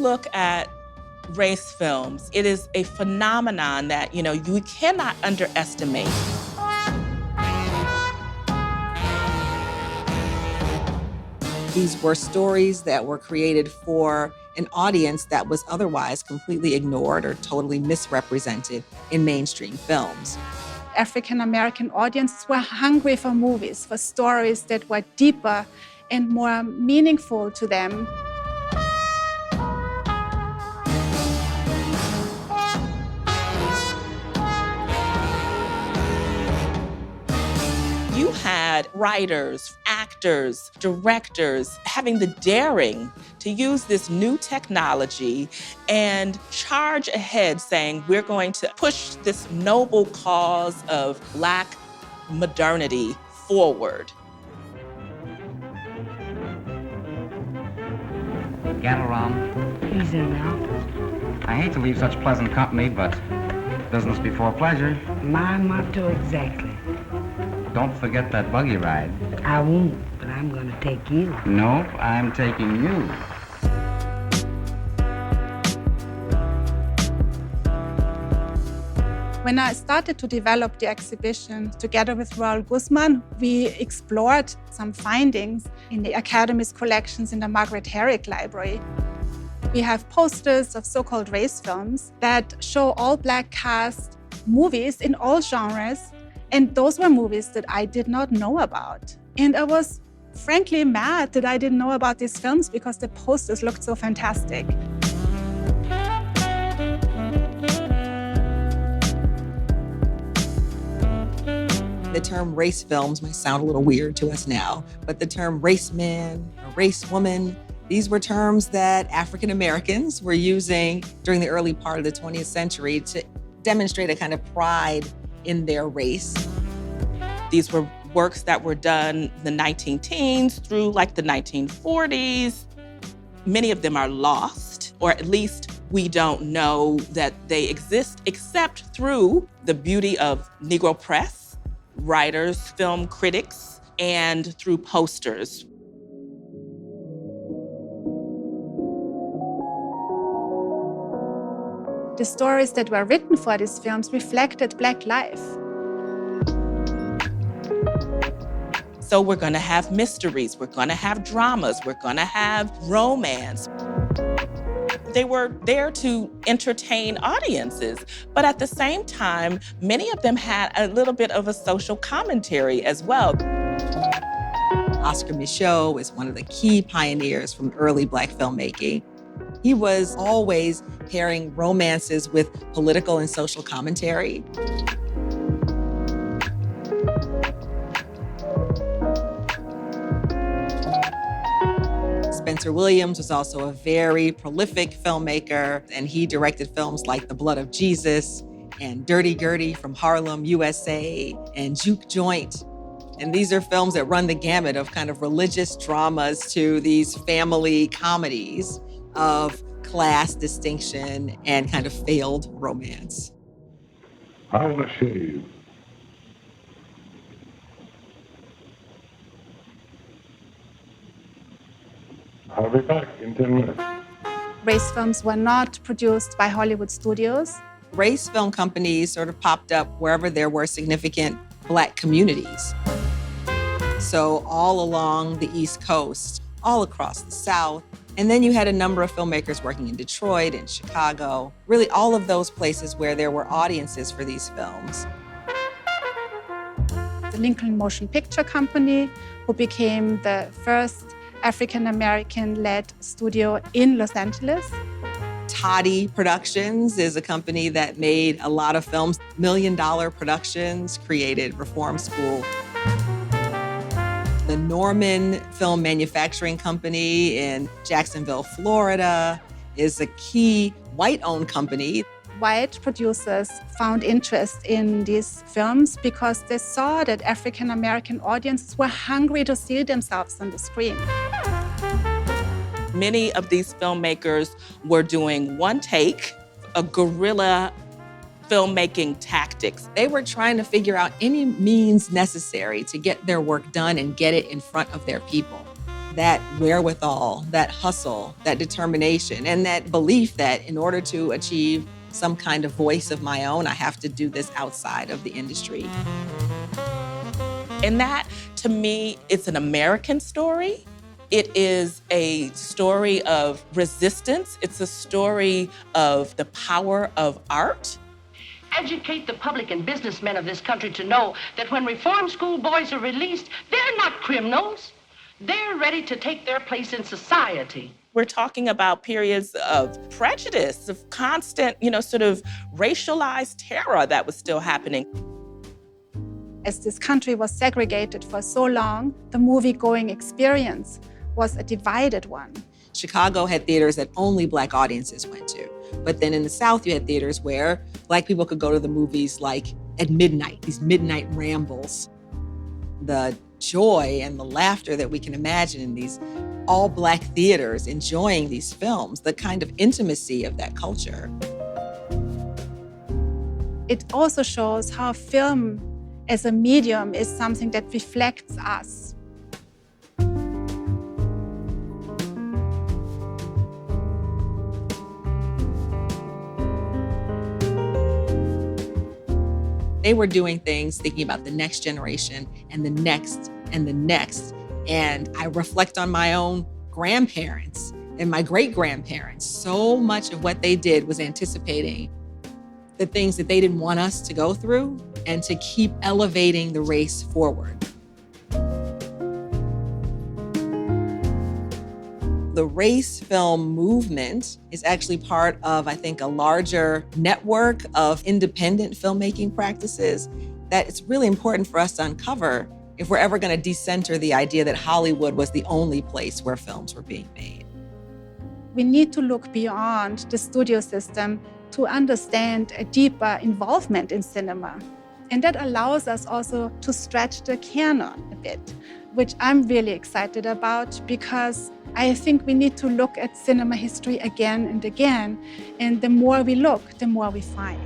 look at race films, it is a phenomenon that, you cannot underestimate. These were stories that were created for an audience that was otherwise completely ignored or totally misrepresented in mainstream films. African-American audiences were hungry for movies, for stories that were deeper and more meaningful to them. You had writers, actors, directors having the daring to use this new technology and charge ahead saying, we're going to push this noble cause of Black modernity forward. Get around. Easy now. I hate to leave such pleasant company, but business before pleasure. My motto exactly. Don't forget that buggy ride. I won't, but I'm gonna take you. Nope, I'm taking you. When I started to develop the exhibition together with Raul Guzman, we explored some findings in the Academy's collections in the Margaret Herrick Library. We have posters of so-called race films that show all Black cast movies in all genres. And those were movies that I did not know about. And I was frankly mad that I didn't know about these films because the posters looked so fantastic. The term race films might sound a little weird to us now, but the term race man or race woman, these were terms that African Americans were using during the early part of the 20th century to demonstrate a kind of pride in their race. These were works that were done in the 19-teens through like the 1940s. Many of them are lost, or at least we don't know that they exist except through the beauty of Negro press, writers, film critics, and through posters. The stories that were written for these films reflected Black life. So we're gonna have mysteries, we're gonna have dramas, we're gonna have romance. They were there to entertain audiences, but at the same time, many of them had a little bit of a social commentary as well. Oscar Micheaux is one of the key pioneers from early Black filmmaking. He was always pairing romances with political and social commentary. Spencer Williams was also a very prolific filmmaker, and he directed films like The Blood of Jesus and Dirty Gertie from Harlem, USA, and Juke Joint. And these are films that run the gamut of kind of religious dramas to these family comedies of class distinction and kind of failed romance. I want to show you. I'll be back in 10 minutes. Race films were not produced by Hollywood studios. Race film companies sort of popped up wherever there were significant Black communities. So all along the East Coast, all across the South. And then you had a number of filmmakers working in Detroit and Chicago, really all of those places where there were audiences for these films. The Lincoln Motion Picture Company, who became the first African-American-led studio in Los Angeles. Toddy Productions is a company that made a lot of films. $1 Million Productions created Reform School. The Norman Film Manufacturing Company in Jacksonville, Florida, is a key white-owned company. White producers found interest in these films because they saw that African-American audiences were hungry to see themselves on the screen. Many of these filmmakers were doing one take, a guerrilla filmmaking tactics. They were trying to figure out any means necessary to get their work done and get it in front of their people. that wherewithal, that hustle, that determination, and that belief that in order to achieve some kind of voice of my own, I have to do this outside of the industry. And that, to me, it's an American story. It is a story of resistance. It's a story of the power of art. Educate the public and businessmen of this country to know that when reform school boys are released, they're not criminals. They're ready to take their place in society. We're talking about periods of prejudice, of constant, sort of racialized terror that was still happening. As this country was segregated for so long, the movie-going experience was a divided one. Chicago had theaters that only Black audiences went to. But then in the South, you had theaters where Black people could go to the movies like at midnight, these midnight rambles. The joy and the laughter that we can imagine in these all Black theaters enjoying these films, the kind of intimacy of that culture. It also shows how film as a medium is something that reflects us. They were doing things, thinking about the next generation and the next and the next. And I reflect on my own grandparents and my great-grandparents. So much of what they did was anticipating the things that they didn't want us to go through and to keep elevating the race forward. The race film movement is actually part of, I think, a larger network of independent filmmaking practices that it's really important for us to uncover if we're ever going to decenter the idea that Hollywood was the only place where films were being made. We need to look beyond the studio system to understand a deeper involvement in cinema. And that allows us also to stretch the canon a bit, which I'm really excited about because I think we need to look at cinema history again and again. And the more we look, the more we find.